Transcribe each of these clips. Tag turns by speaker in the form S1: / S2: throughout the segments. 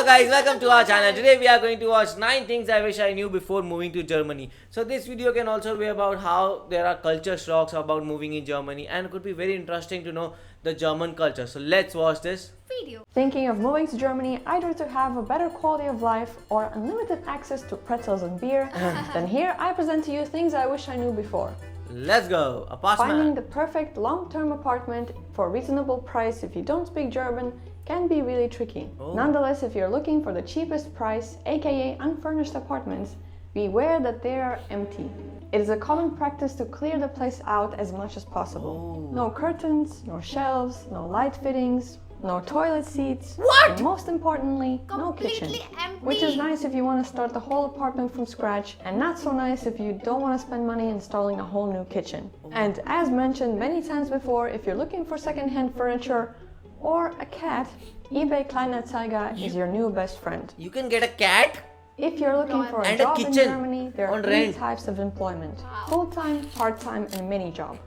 S1: guys, welcome to our channel. Today we are going to watch 9 things I wish I knew before moving to Germany. So this video can also be about how there are culture shocks about moving in Germany, and it could be very interesting to know the German culture. So let's watch this
S2: video.
S3: Thinking of moving to Germany either to have a better quality of life or unlimited access to pretzels and beer, then here I present to you things I wish I knew before.
S1: Let's go.
S3: Finding the
S1: Apartment.
S3: perfect long-term apartment for a reasonable price if you don't speak German can be really tricky.
S1: Oh.
S3: Nonetheless, if you're looking for the cheapest price, aka unfurnished apartments, beware that they are empty. It is a common practice to clear the place out as much as possible.
S1: Oh.
S3: No curtains, no shelves, no light fittings, no toilet seats.
S1: What?
S3: And most importantly, no
S2: Completely
S3: kitchen.
S2: empty.
S3: Which is nice if you want to start the whole apartment from scratch, and not so nice if you don't want to spend money installing a whole new kitchen. And as mentioned many times before, if you're looking for second-hand furniture or a cat, eBay Kleinanzeiger is your new best friend.
S1: You can get a cat?
S3: If you're looking for a
S1: And a
S3: job in
S1: kitchen
S3: Germany, there are
S1: on
S3: 3
S1: rent.
S3: types of employment:
S2: Wow.
S3: full-time, part-time, and mini job.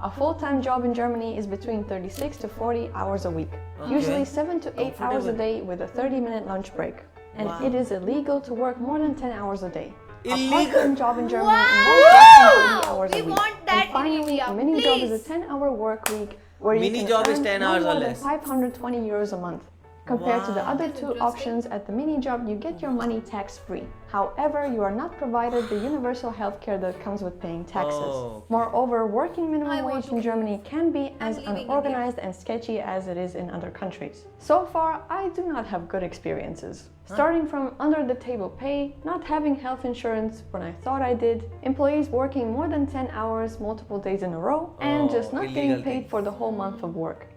S3: A full-time job in Germany is between 36 to 40 hours a week, usually 7 to 8 hours a day with a 30-minute lunch break. And
S1: Wow.
S3: it is illegal to work more than 10 hours a day.
S1: Illegal?
S3: A part-time job in Germany
S2: Wow!
S3: involves less than 30 hours
S2: We
S3: a week.
S2: want that
S3: And finally,
S2: in
S3: a mini job is
S2: India,
S3: a 10-hour work week where you
S1: Mini
S3: can
S1: job is
S3: earn
S1: 10
S3: no
S1: hours or
S3: more than
S1: less.
S3: 520 euros a month. Compared to the
S1: Wow.
S3: other
S2: That's
S3: 2
S2: interesting.
S3: options, at the mini job you get your money tax-free. However, you are not provided the universal healthcare that comes with paying taxes.
S1: Oh.
S3: Moreover, working
S2: I
S3: minimum
S2: want
S3: wage
S2: to
S3: in Germany can be as
S2: leaving India.
S3: unorganized and sketchy as it is in other countries. So far, I do not have good experiences. Starting from under-the-table pay, not having health insurance when I thought I did, employees working more than 10 hours multiple days in a row, and
S1: Oh,
S3: just not getting
S1: illegal
S3: paid
S1: thing.
S3: for the whole month of work.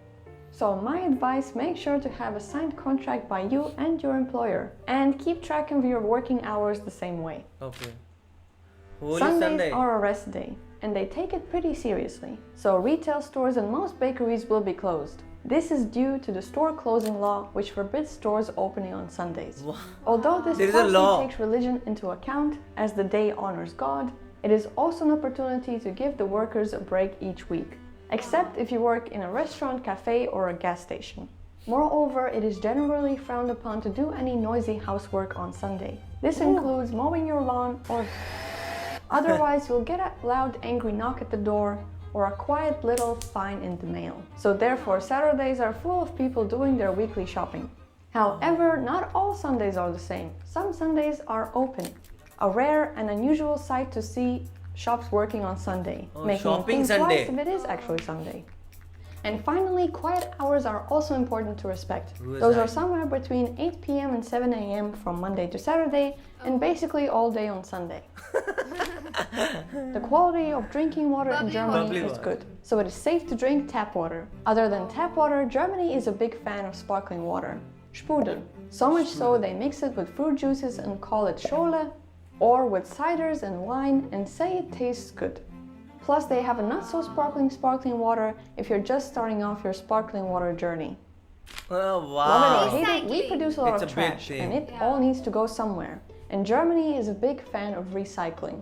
S3: So my advice, make sure to have a signed contract by you and your employer, and keep track of your working hours the same way.
S1: Okay. Holy
S3: Sundays
S1: Sunday.
S3: are a rest day, and they take it pretty seriously. So retail stores and most bakeries will be closed. This is due to the store closing law, which forbids stores opening on Sundays.
S1: Wow.
S3: Although this
S1: There is a law.
S3: policy takes religion into account, as the day honors God, it is also an opportunity to give the workers a break each week, except if you work in a restaurant, cafe, or a gas station. Moreover, it is generally frowned upon to do any noisy housework on Sunday. This includes mowing your lawn or otherwise you'll get a loud angry knock at the door or a quiet little fine in the mail. So therefore, Saturdays are full of people doing their weekly shopping. However, not all Sundays are the same. Some Sundays are open. A rare and unusual sight to see shops working on Sunday,
S1: Oh,
S3: making you
S1: shopping
S3: think
S1: Sunday.
S3: twice if it is actually Sunday. And finally, quiet hours are also important to respect.
S1: Who is
S3: Those
S1: that?
S3: are somewhere between 8 p.m. and 7 a.m. from Monday to Saturday, and basically all day on Sunday. The quality of drinking water in
S2: Bubbly
S3: Germany
S1: Bubbly
S3: is
S1: water.
S3: good, so it is safe to drink tap water. Other than tap water, Germany is a big fan of sparkling water, Sprudel. So much so they mix it with fruit juices and call it Schorle, or with ciders and wine and say it tastes good. Plus they have a not so sparkling water if you're just starting off your sparkling water journey.
S1: Oh,
S3: Love
S1: wow.
S3: it or hate it, we
S2: Recycling.
S3: produce a lot
S1: It's
S3: of
S1: a big
S3: trash,
S1: thing.
S3: and it
S2: Yeah.
S3: all needs to go somewhere. And Germany is a big fan of recycling.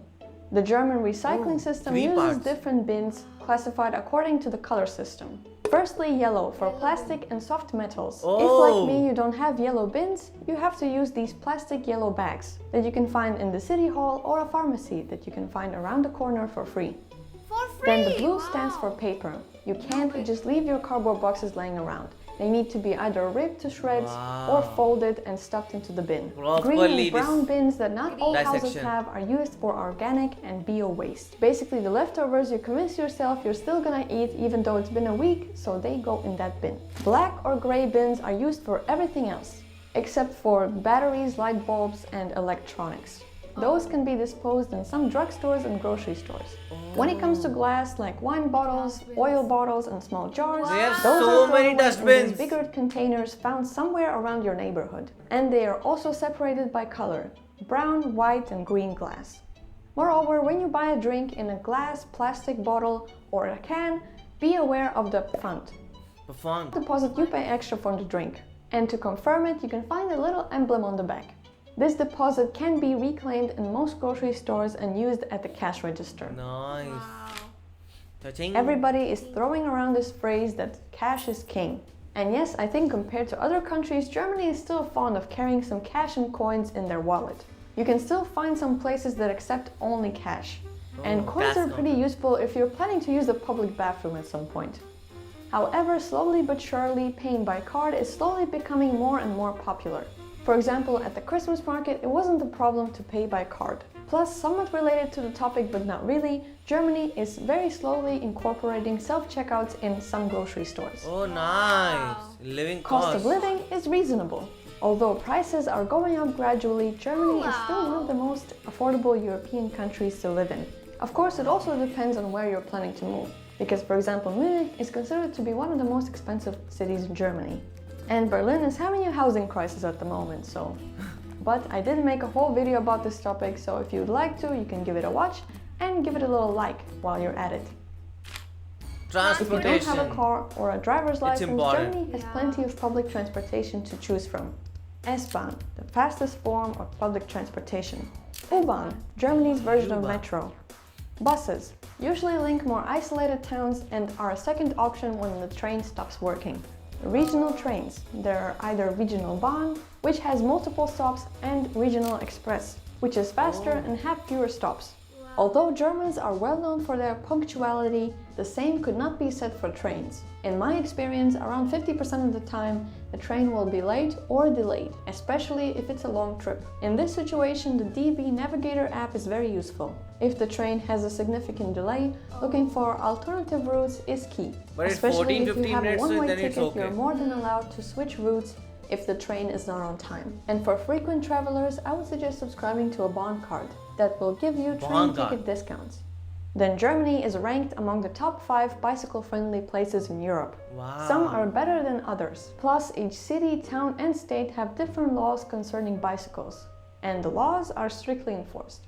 S3: The German recycling system
S1: 3
S3: uses
S1: parts.
S3: different bins classified according to the color system. Firstly, yellow for plastic and soft metals. If like me you don't have yellow bins, you have to use these plastic yellow bags that you can find in the city hall or a pharmacy that you can find around the corner for free.
S2: For free.
S3: Then the blue
S2: Wow.
S3: stands for paper. You can't just leave your cardboard boxes laying around. They need to be either ripped to shreds or
S1: Wow.
S3: folded and stuffed into the bin.
S1: Properly
S3: Green and brown bins that not all houses
S1: dissection.
S3: have are used for organic and bio waste. Basically the leftovers you convince yourself you're still gonna eat even though it's been a week, so they go in that bin. Black or gray bins are used for everything else, except for batteries, light bulbs and electronics. Those can be disposed in some drugstores and grocery stores. When it comes to glass, like wine bottles, oil bottles, and small jars,
S1: They have
S3: those
S1: so
S3: are
S1: many
S3: thrown away in
S1: dustbins.
S3: these bigger containers found somewhere around your neighborhood. And they are also separated by color: brown, white, and green glass. Moreover, when you buy a drink in a glass, plastic bottle, or a can, be aware of the front.
S1: The font.
S3: Deposit you pay extra for the drink. And to confirm it, you can find a little emblem on the back. This deposit can be reclaimed in most grocery stores and used at the cash register.
S1: Nice.
S2: Wow.
S1: Touching.
S3: Everybody is throwing around this phrase that cash is king. And yes, I think compared to other countries, Germany is still fond of carrying some cash and coins in their wallet. You can still find some places that accept only cash. And coins are pretty useful if you're planning to use the public bathroom at some point. However, slowly but surely, paying by card is slowly becoming more and more popular. For example, at the Christmas market, it wasn't a problem to pay by card. Plus, somewhat related to the topic but not really, Germany is very slowly incorporating self-checkouts in some grocery stores.
S1: Oh, nice. Living
S3: Cost of living is reasonable. Although prices are going up gradually, Germany is still one of the most affordable European countries to live in. Of course, it also depends on where you're planning to move, because for example, Munich is considered to be one of the most expensive cities in Germany. And Berlin is having a housing crisis at the moment, so... But I did make a whole video about this topic, so if you'd like to, you can give it a watch and give it a little like while you're at it.
S1: Transportation.
S3: If you don't have a car or a driver's license,
S1: important.
S3: Germany has plenty of public transportation to choose from. S-Bahn, the fastest form of public transportation. U-Bahn, Germany's version of metro. Buses, usually link more isolated towns and are a second option when the train stops working. Regional trains, there are either Regional Bahn, which has multiple stops, and Regional Express, which is faster and have fewer stops. Although Germans are well known for their punctuality, the same could not be said for trains. In my experience, around 50% of the time, the train will be late or delayed, especially if it's a long trip. In this situation, the DB Navigator app is very useful. If the train has a significant delay, looking for alternative routes is key.
S1: But
S3: Especially if you have a one-way
S1: then it's
S3: ticket,
S1: okay.
S3: you're more than allowed to switch routes if the train is not on time. And for frequent travelers, I would suggest subscribing to a Bahn card that will give you train ticket discounts. Then Germany is ranked among the top 5 bicycle-friendly places in Europe.
S1: Wow.
S3: Some are better than others. Plus, each city, town and state have different laws concerning bicycles, and the laws are strictly enforced.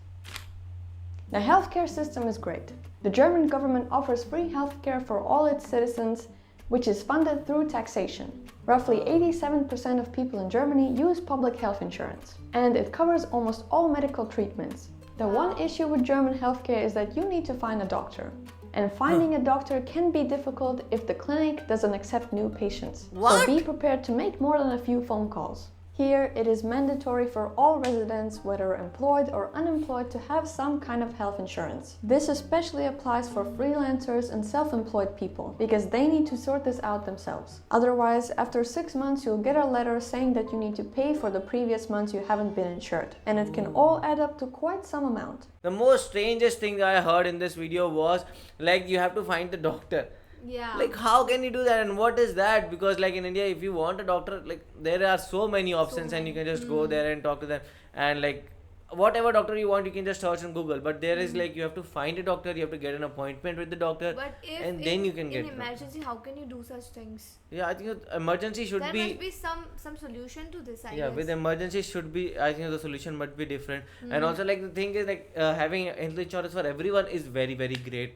S3: The healthcare system is great. The German government offers free healthcare for all its citizens, which is funded through taxation. Roughly 87% of people in Germany use public health insurance, and it covers almost all medical treatments. The one issue with German healthcare is that you need to find a doctor. And finding a doctor can be difficult if the clinic doesn't accept new patients. So be prepared to make more than a few phone calls. Here, it is mandatory for all residents, whether employed or unemployed, to have some kind of health insurance. This especially applies for freelancers and self-employed people, because they need to sort this out themselves. Otherwise, after 6 months, you'll get a letter saying that you need to pay for the previous months you haven't been insured. And it can all add up to quite some amount.
S1: The most strangest thing that I heard in this video was, like, you have to find the doctor.
S2: Yeah.
S1: Like, how can you do that, and what is that? Because like in India, if you want a doctor, like there are so many options, and you can just go there and talk to them, and like whatever doctor you want, you can just search on Google. But there is like, you have to find a doctor, you have to get an appointment with the doctor,
S2: But if
S1: and then you can get
S2: in emergency, how can you do such things?
S1: Yeah, I think emergency should
S2: There
S1: be.
S2: must be some solution to this, I
S1: Yeah,
S2: guess.
S1: with emergency should be, I think the solution must be different. And also like the thing is like having health insurance for everyone is very very great.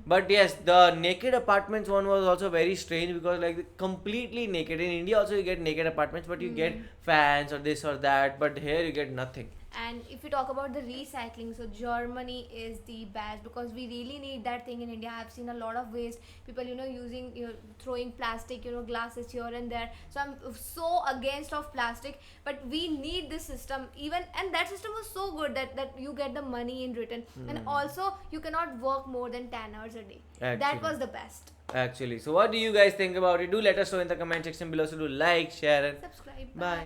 S1: But yes, the naked apartments one was also very strange, because like completely naked. In India also you get naked apartments, but you get fans or this or that, but here you get nothing.
S2: And if we talk about the recycling, so Germany is the best, because we really need that thing in India. I've seen a lot of waste, people using, throwing plastic, glasses here and there. So I'm so against of plastic, but we need this system. Even, and that system was so good that you get the money in return, and also you cannot work more than 10 hours a day. That
S1: Actually.
S2: was the best.
S1: Actually, so what do you guys think about it? Do let us know in the comment section below. So do like, share, and
S2: Subscribe.
S1: bye.